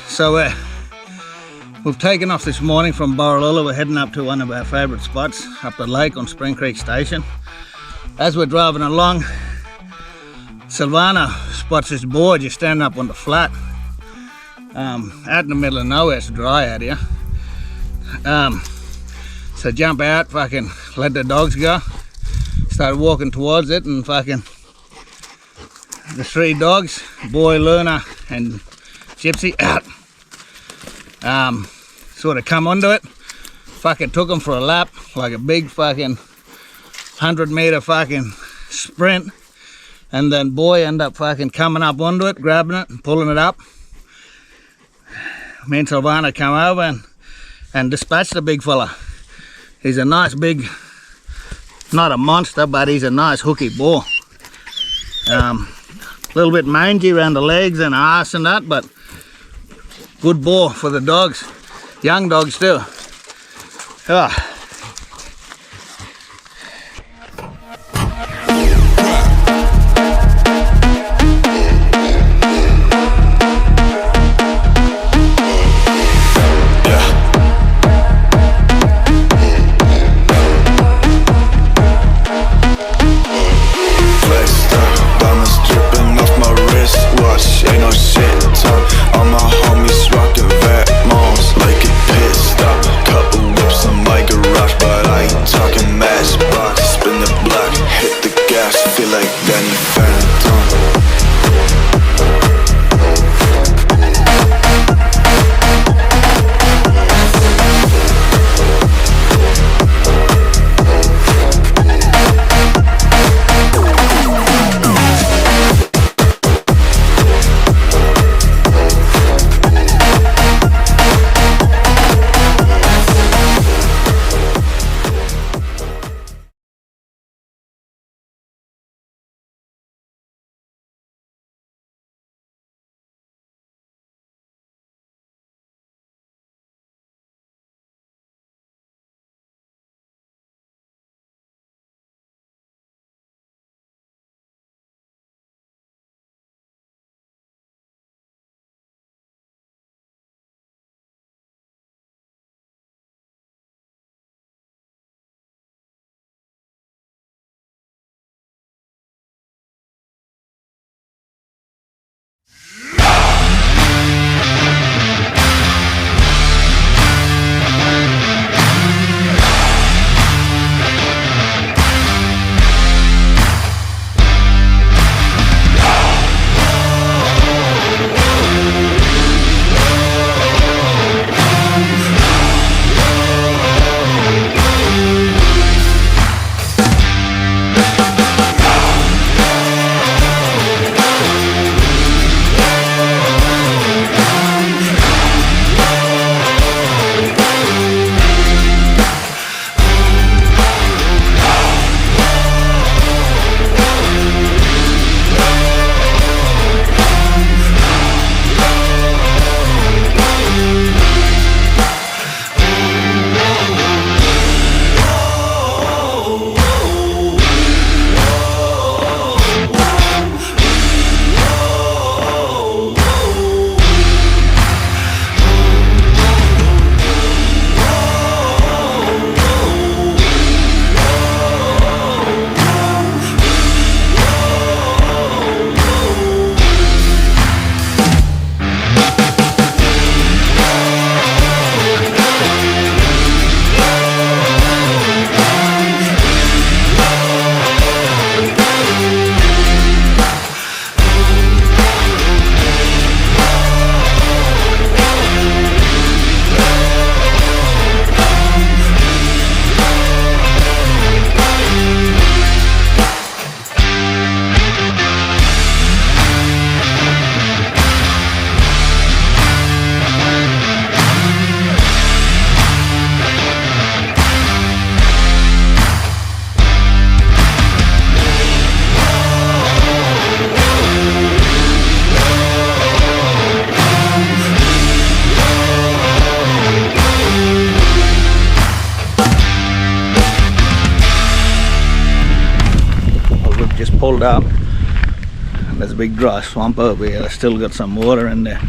So we've taken off this morning from Borroloola. We're heading up to one of our favourite spots up the lake on Spring Creek Station. As we're driving along, Silvana spots this boar just standing up on the flat. Out in the middle of nowhere, it's dry out here. So jump out, fucking let the dogs go. Started walking towards it, and fucking the three dogs, Boy, Luna and Gypsy, out. Sort of come onto it, fucking took them for a lap, like a big fucking 100-meter fucking sprint. And then Boy ended up fucking coming up onto it, grabbing it and pulling it up. Me and Silvana come over and dispatched the big fella. He's a nice big, not a monster, but he's a nice hooky boar. A little bit mangy around the legs and arse and that, but good boar for the dogs, young dogs too. pulled up. There's a big dry swamp over here. There's still got some water in there.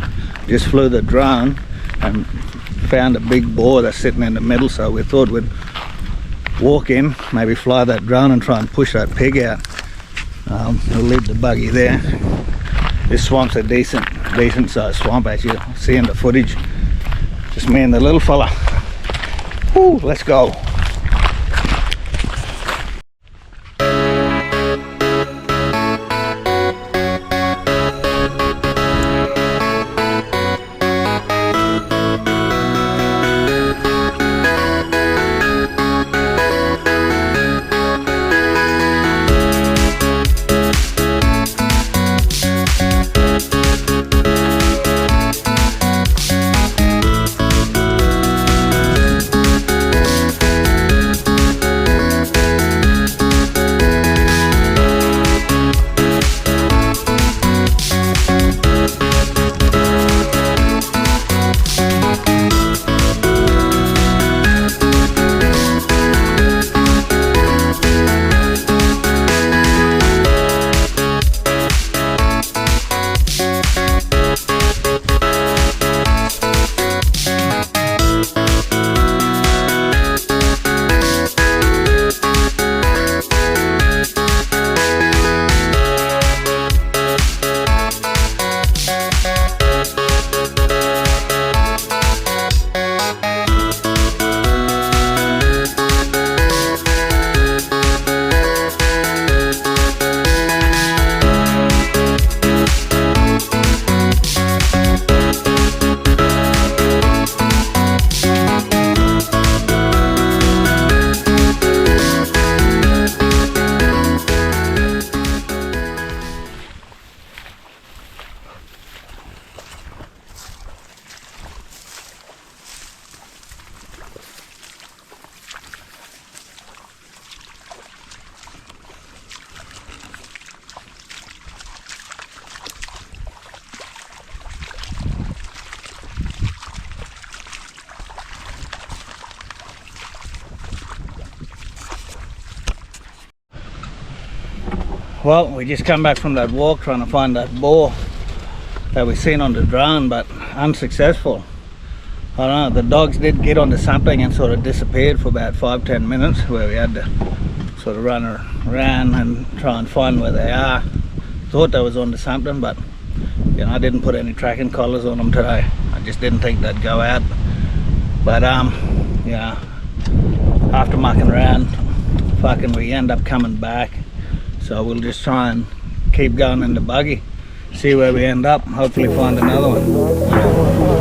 Just flew the drone and found a big boar that's sitting in the middle, so we thought we'd walk in, maybe fly that drone and try and push that pig out. We'll leave the buggy there. This swamp's a decent sized swamp, as you see in the footage. Just me and the little fella. Woo, let's go. Well, we just come back from that walk trying to find that boar that we seen on the drone, but unsuccessful. I don't know, the dogs did get onto something and sort of disappeared for about 5-10 minutes, where we had to sort of run around and try and find where they are. Thought they was onto something, but you know, I didn't put any tracking collars on them today. I just didn't think they'd go out. But yeah, after mucking around, we end up coming back. So we'll just try and keep going in the buggy, see where we end up, hopefully find another one.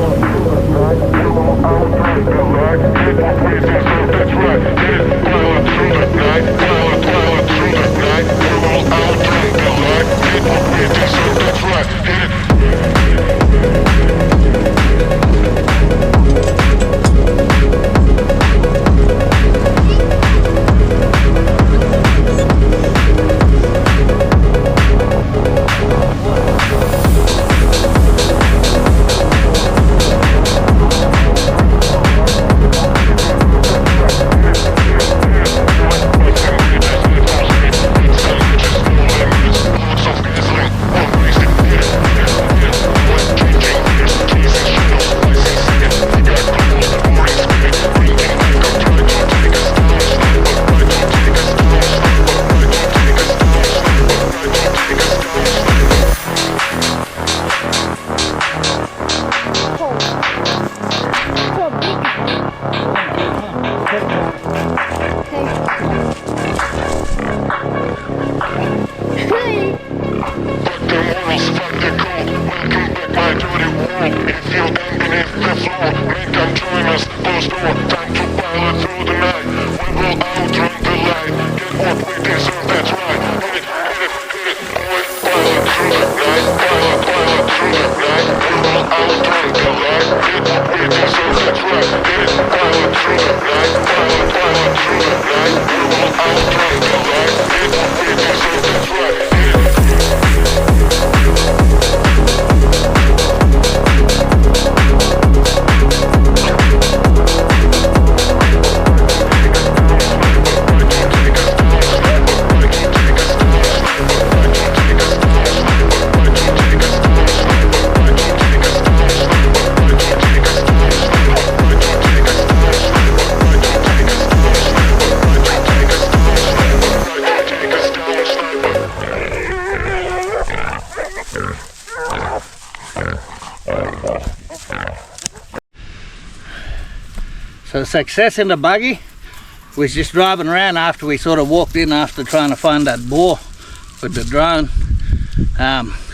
So success in the buggy. We was just driving around after we sort of walked in after trying to find that boar with the drone.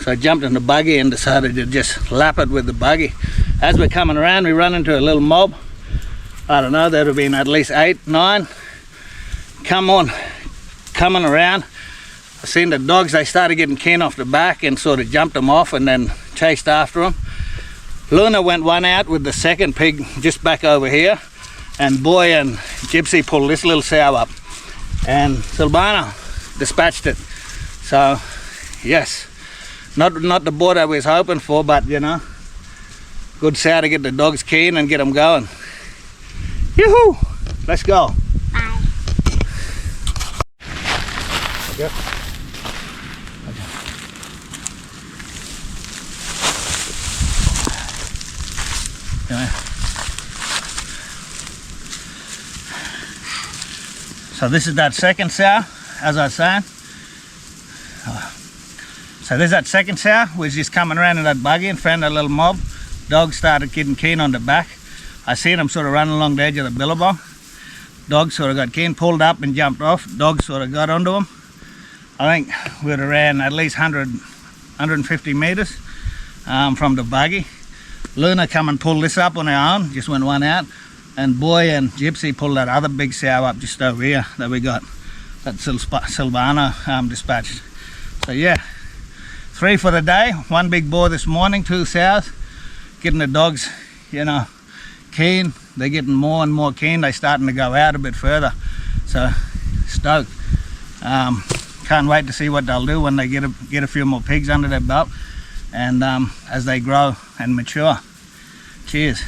So I jumped in the buggy and decided to just lap it with the buggy. As we're coming around, we run into a little mob. I don't know, there would have been at least 8, 9. Coming around. I seen the dogs, they started getting keen off the back and sort of jumped them off and then chased after them. Luna went one out with the second pig just back over here. And Boy and Gypsy pulled this little sow up, and Silvana dispatched it. So yes, not the boar that we was hoping for, but you know, good sow to get the dogs keen and get them going. Yoo-hoo! Let's go. Bye. Okay. Okay. So this is that second sow, as I was saying. So there's that second sow, was just coming around in that buggy and found that little mob. Dogs started getting keen on the back. I seen them sort of running along the edge of the billabong. Dogs sort of got keen, pulled up and jumped off. Dogs sort of got onto them. I think we'd have ran at least 150 meters from the buggy. Luna come and pulled this up on her own, just went one out. And Boy and Gypsy pulled that other big sow up just over here that we got, that Silvana dispatched. So yeah, 3 for the day, 1 big boar this morning, 2 sows, getting the dogs, you know, keen. They're getting more and more keen. They're starting to go out a bit further. So stoked. Can't wait to see what they'll do when they get a few more pigs under their belt, and as they grow and mature. Cheers.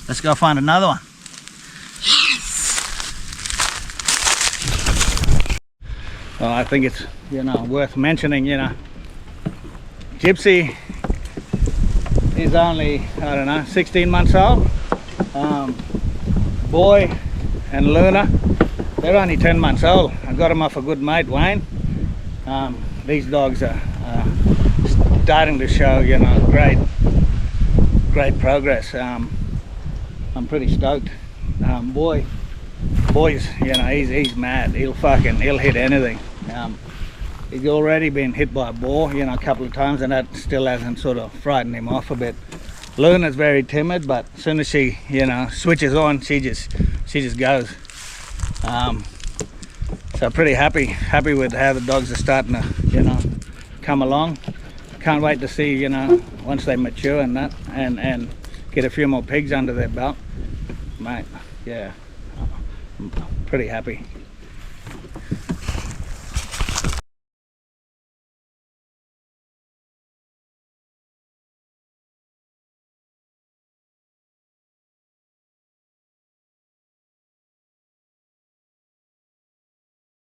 Let's go find another one. Well, I think it's, you know, worth mentioning, you know, Gypsy is only, I don't know, 16 months old. Boy and Luna, they're only 10 months old. I got them off a good mate, Wayne. These dogs are starting to show, you know, great progress. I'm pretty stoked. Boy's, you know, he's mad. He'll hit anything. He's already been hit by a boar, you know, a couple of times, and that still hasn't sort of frightened him off a bit. Luna's very timid, but as soon as she, you know, switches on, she just goes. So pretty happy with how the dogs are starting to, you know, come along. Can't wait to see, you know, once they mature and that, and get a few more pigs under their belt, mate. Yeah, I'm pretty happy.